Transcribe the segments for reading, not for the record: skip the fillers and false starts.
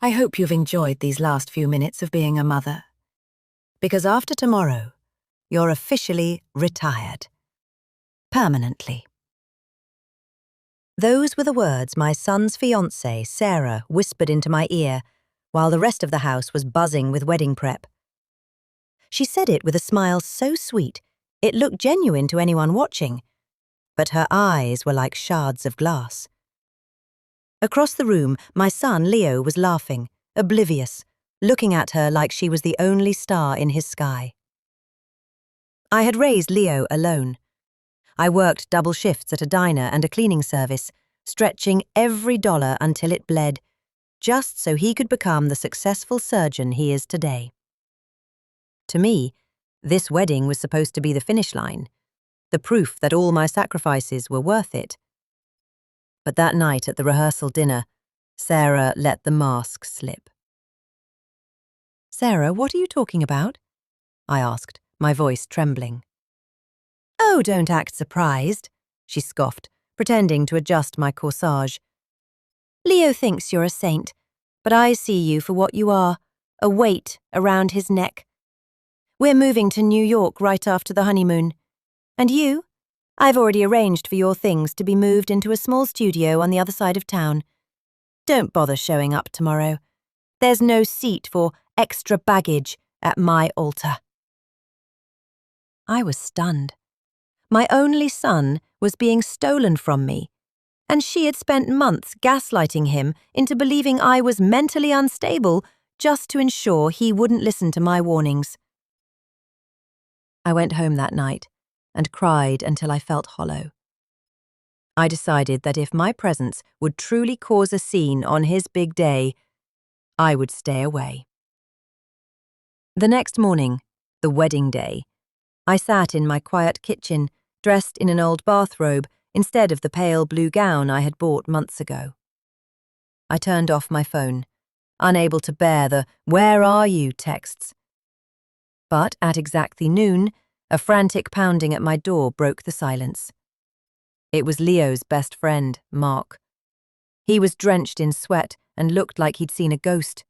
I hope you've enjoyed these last few minutes of being a mother. Because after tomorrow, you're officially retired. Permanently. Those were the words my son's fiancée, Sarah, whispered into my ear, while the rest of the house was buzzing with wedding prep. She said it with a smile so sweet, it looked genuine to anyone watching, but her eyes were like shards of glass. Across the room, my son Leo was laughing, oblivious, looking at her like she was the only star in his sky. I had raised Leo alone. I worked double shifts at a diner and a cleaning service, stretching every dollar until it bled, just so he could become the successful surgeon he is today. To me, this wedding was supposed to be the finish line, the proof that all my sacrifices were worth it. But that night at the rehearsal dinner, Sarah let the mask slip. "Sarah, what are you talking about?" I asked, my voice trembling. "Oh, don't act surprised," she scoffed, pretending to adjust my corsage. "Leo thinks you're a saint, but I see you for what you are, a weight around his neck. We're moving to New York right after the honeymoon. And you? I've already arranged for your things to be moved into a small studio on the other side of town. Don't bother showing up tomorrow. There's no seat for extra baggage at my altar." I was stunned. My only son was being stolen from me, and she had spent months gaslighting him into believing I was mentally unstable just to ensure he wouldn't listen to my warnings. I went home that night and cried until I felt hollow. I decided that if my presence would truly cause a scene on his big day, I would stay away. The next morning, the wedding day, I sat in my quiet kitchen, dressed in an old bathrobe instead of the pale blue gown I had bought months ago. I turned off my phone, unable to bear the "where are you" texts. But at exactly noon, a frantic pounding at my door broke the silence. It was Leo's best friend, Mark. He was drenched in sweat and looked like he'd seen a ghost.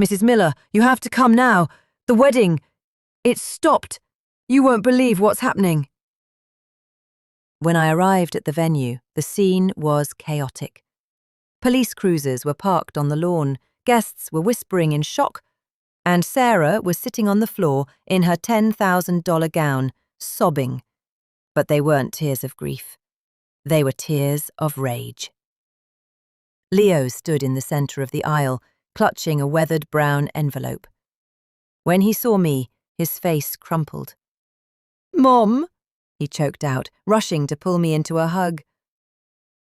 "Mrs. Miller, you have to come now. The wedding. It's stopped. You won't believe what's happening." When I arrived at the venue, the scene was chaotic. Police cruisers were parked on the lawn, guests were whispering in shock, and Sarah was sitting on the floor in her $10,000 gown, sobbing. But they weren't tears of grief. They were tears of rage. Leo stood in the center of the aisle, clutching a weathered brown envelope. When he saw me, his face crumpled. "Mom," he choked out, rushing to pull me into a hug.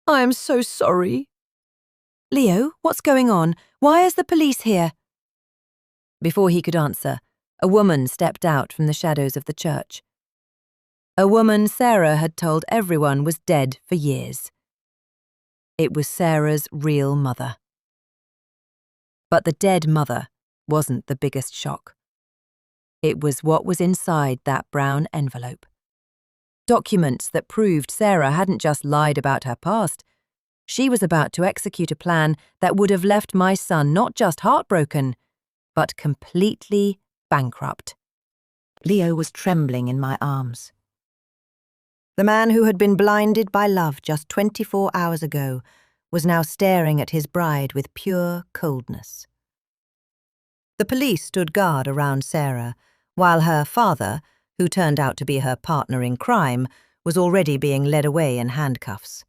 "I am so sorry." "Leo, what's going on? Why is the police here?" Before he could answer, a woman stepped out from the shadows of the church. A woman Sarah had told everyone was dead for years. It was Sarah's real mother. But the dead mother wasn't the biggest shock. It was what was inside that brown envelope. Documents that proved Sarah hadn't just lied about her past. She was about to execute a plan that would have left my son not just heartbroken, but completely bankrupt. Leo was trembling in my arms. The man who had been blinded by love just 24 hours ago was now staring at his bride with pure coldness. The police stood guard around Sarah, while her father, who turned out to be her partner in crime, was already being led away in handcuffs.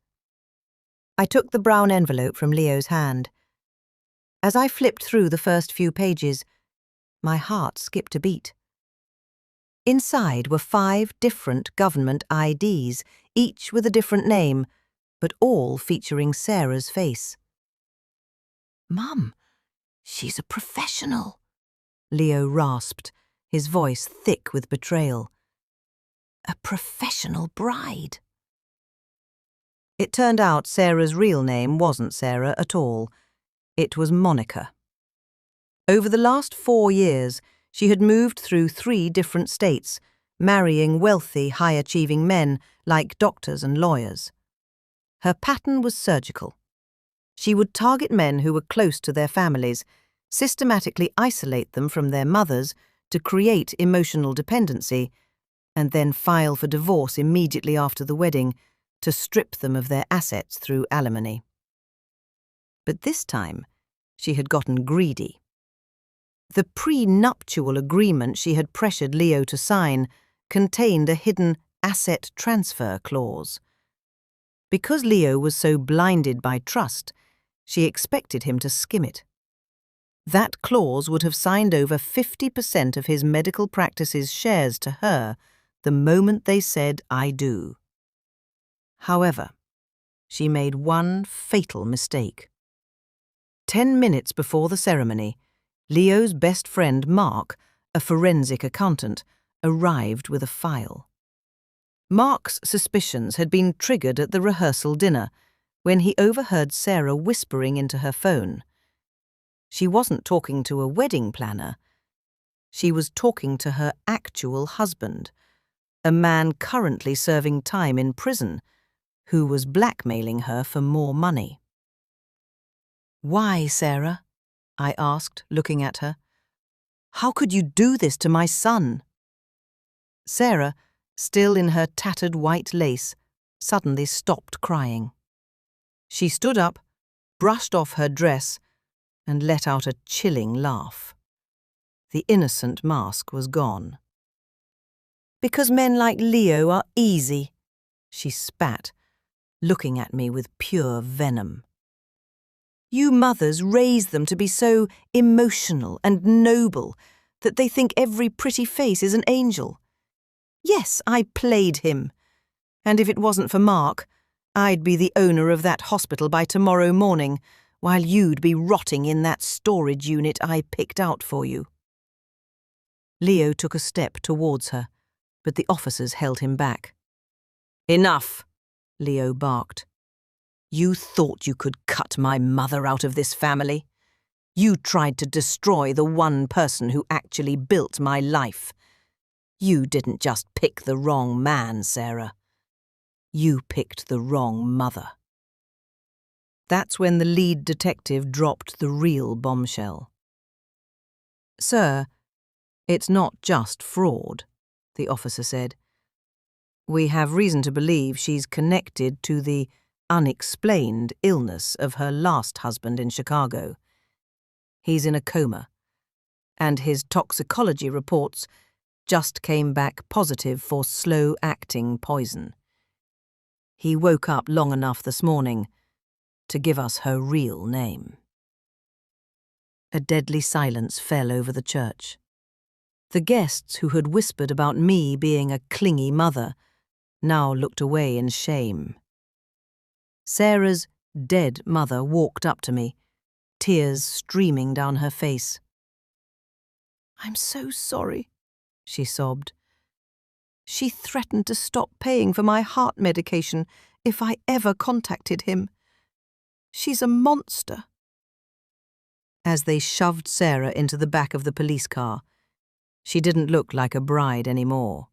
I took the brown envelope from Leo's hand. As I flipped through the first few pages, my heart skipped a beat. Inside were 5 different government IDs, each with a different name, but all featuring Sarah's face. "Mum, she's a professional," Leo rasped, his voice thick with betrayal. "A professional bride." It turned out Sarah's real name wasn't Sarah at all. It was Monica. Over the last 4 years, she had moved through 3 different states, marrying wealthy, high-achieving men like doctors and lawyers. Her pattern was surgical. She would target men who were close to their families, systematically isolate them from their mothers to create emotional dependency, and then file for divorce immediately after the wedding to strip them of their assets through alimony. But this time, she had gotten greedy. The prenuptial agreement she had pressured Leo to sign contained a hidden asset transfer clause. Because Leo was so blinded by trust, she expected him to skim it. That clause would have signed over 50% of his medical practice's shares to her the moment they said, "I do." However, she made one fatal mistake. 10 minutes before the ceremony, Leo's best friend Mark, a forensic accountant, arrived with a file. Mark's suspicions had been triggered at the rehearsal dinner when he overheard Sarah whispering into her phone. She wasn't talking to a wedding planner. She was talking to her actual husband, a man currently serving time in prison, who was blackmailing her for more money. "Why, Sarah?" I asked, looking at her. "How could you do this to my son?" Sarah, still in her tattered white lace, suddenly stopped crying. She stood up, brushed off her dress, and let out a chilling laugh. The innocent mask was gone. "Because men like Leo are easy," she spat, looking at me with pure venom. "You mothers raise them to be so emotional and noble that they think every pretty face is an angel. Yes, I played him. And if it wasn't for Mark, I'd be the owner of that hospital by tomorrow morning, while you'd be rotting in that storage unit I picked out for you." Leo took a step towards her, but the officers held him back. "Enough," Leo barked. "You thought you could cut my mother out of this family? You tried to destroy the one person who actually built my life. You didn't just pick the wrong man, Sarah. You picked the wrong mother." That's when the lead detective dropped the real bombshell. "Sir, it's not just fraud," the officer said. "We have reason to believe she's connected to the unexplained illness of her last husband in Chicago. He's in a coma, and his toxicology reports just came back positive for slow-acting poison. He woke up long enough this morning to give us her real name." A deadly silence fell over the church. The guests who had whispered about me being a clingy mother now looked away in shame. Sarah's dead mother walked up to me, tears streaming down her face. "I'm so sorry," she sobbed. "She threatened to stop paying for my heart medication if I ever contacted him. She's a monster." As they shoved Sarah into the back of the police car, she didn't look like a bride anymore.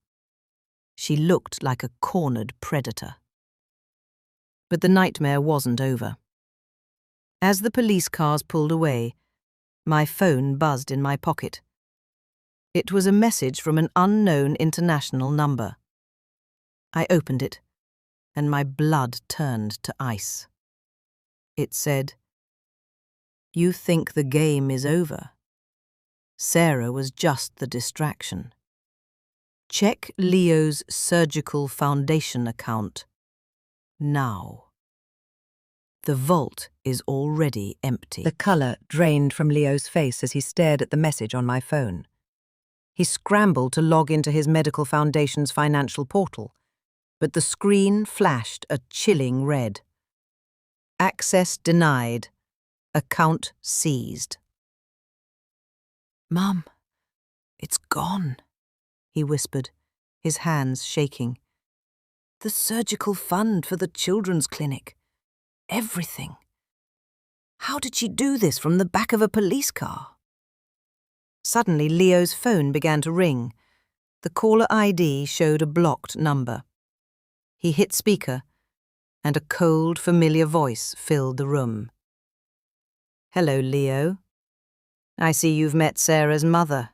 She looked like a cornered predator. But the nightmare wasn't over. As the police cars pulled away, my phone buzzed in my pocket. It was a message from an unknown international number. I opened it, and my blood turned to ice. It said, "You think the game is over? Sarah was just the distraction. Check Leo's Surgical Foundation account now. The vault is already empty." The colour drained from Leo's face as he stared at the message on my phone. He scrambled to log into his Medical Foundation's financial portal, but the screen flashed a chilling red. "Access denied. Account seized." "Mum, it's gone," he whispered, his hands shaking. "The surgical fund for the children's clinic. Everything. How did she do this from the back of a police car?" Suddenly, Leo's phone began to ring. The caller ID showed a blocked number. He hit speaker, and a cold, familiar voice filled the room. Hello, Leo. I see you've met Sarah's mother.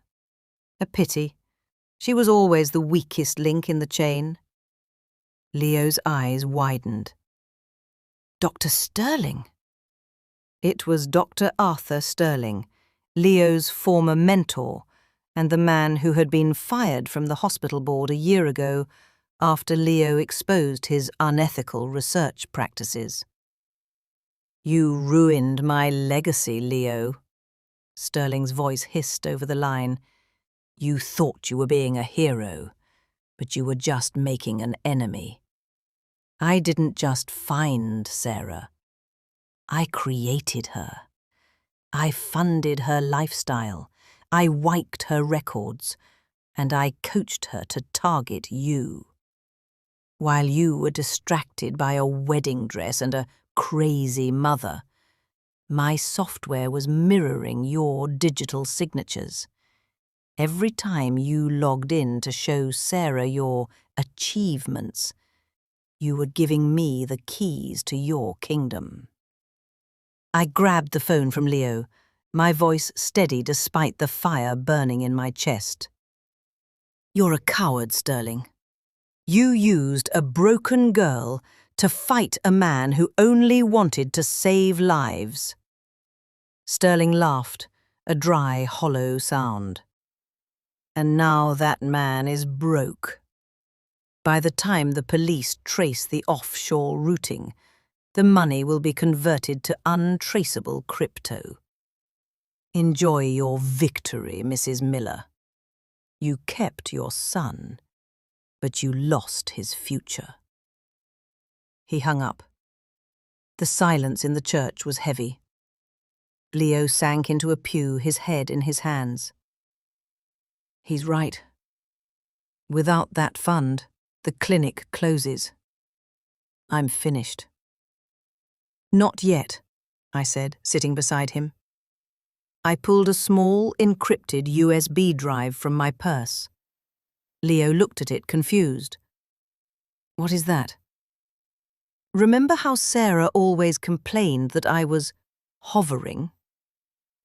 A pity. She was always the weakest link in the chain. Leo's eyes widened. Dr. Sterling? It was Dr. Arthur Sterling, Leo's former mentor, and the man who had been fired from the hospital board a year ago after Leo exposed his unethical research practices. You ruined my legacy, Leo. Sterling's voice hissed over the line. You thought you were being a hero, but you were just making an enemy. I didn't just find Sarah. I created her. I funded her lifestyle. I wiped her records. And I coached her to target you. While you were distracted by a wedding dress and a crazy mother, my software was mirroring your digital signatures. Every time you logged in to show Sarah your achievements, you were giving me the keys to your kingdom. I grabbed the phone from Leo, my voice steady despite the fire burning in my chest. You're a coward, Sterling. You used a broken girl to fight a man who only wanted to save lives. Sterling laughed, a dry, hollow sound. And now that man is broke. By the time the police trace the offshore routing, the money will be converted to untraceable crypto. Enjoy your victory, Mrs. Miller. You kept your son, but you lost his future. He hung up. The silence in the church was heavy. Leo sank into a pew, his head in his hands. He's right. Without that fund, the clinic closes. I'm finished. Not yet, I said, sitting beside him. I pulled a small, encrypted USB drive from my purse. Leo looked at it, confused. What is that? Remember how Sarah always complained that I was hovering?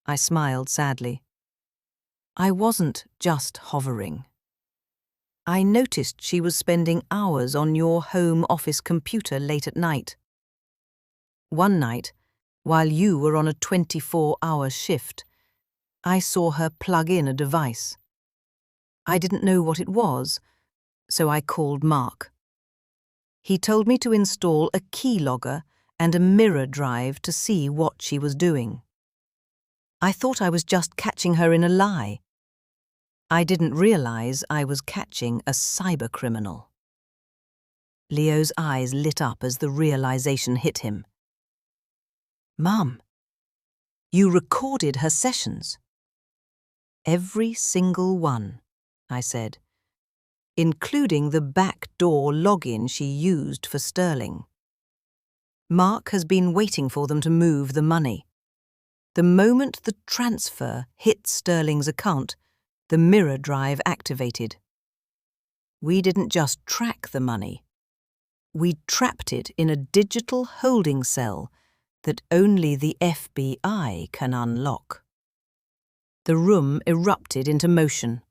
I smiled sadly. I wasn't just hovering. I noticed she was spending hours on your home office computer late at night. One night, while you were on a 24-hour shift, I saw her plug in a device. I didn't know what it was, so I called Mark. He told me to install a keylogger and a mirror drive to see what she was doing. I thought I was just catching her in a lie. I didn't realize I was catching a cybercriminal. Leo's eyes lit up as the realization hit him. Mum, you recorded her sessions. Every single one, I said, including the backdoor login she used for Sterling. Mark has been waiting for them to move the money. The moment the transfer hit Sterling's account, the mirror drive activated. We didn't just track the money. We trapped it in a digital holding cell that only the FBI can unlock. The room erupted into motion.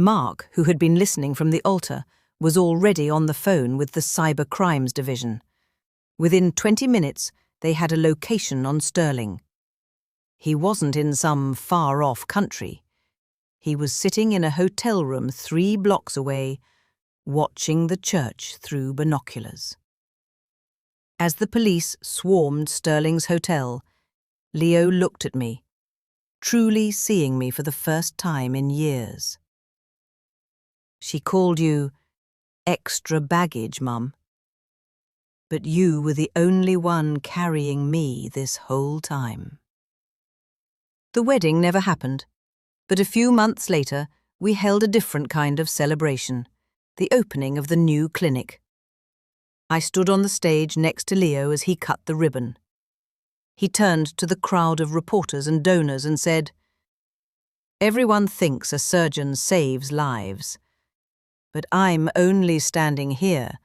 Mark, who had been listening from the altar, was already on the phone with the Cyber Crimes Division. Within 20 minutes, they had a location on Sterling. He wasn't in some far-off country. He was sitting in a hotel room 3 blocks away, watching the church through binoculars. As the police swarmed Sterling's hotel, Leo looked at me, truly seeing me for the first time in years. She called you extra baggage, Mum. But you were the only one carrying me this whole time. The wedding never happened, but a few months later we held a different kind of celebration, the opening of the new clinic. I stood on the stage next to Leo as he cut the ribbon. He turned to the crowd of reporters and donors and said, "Everyone thinks a surgeon saves lives, but I'm only standing here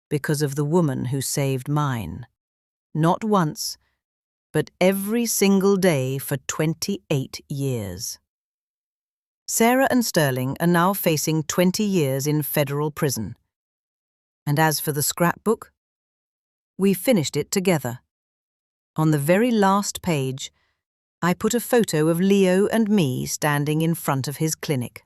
because of the woman who saved mine. Not once, but every single day for 28 years. Sarah and Sterling are now facing 20 years in federal prison. And as for the scrapbook, we finished it together. On the very last page, I put a photo of Leo and me standing in front of his clinic.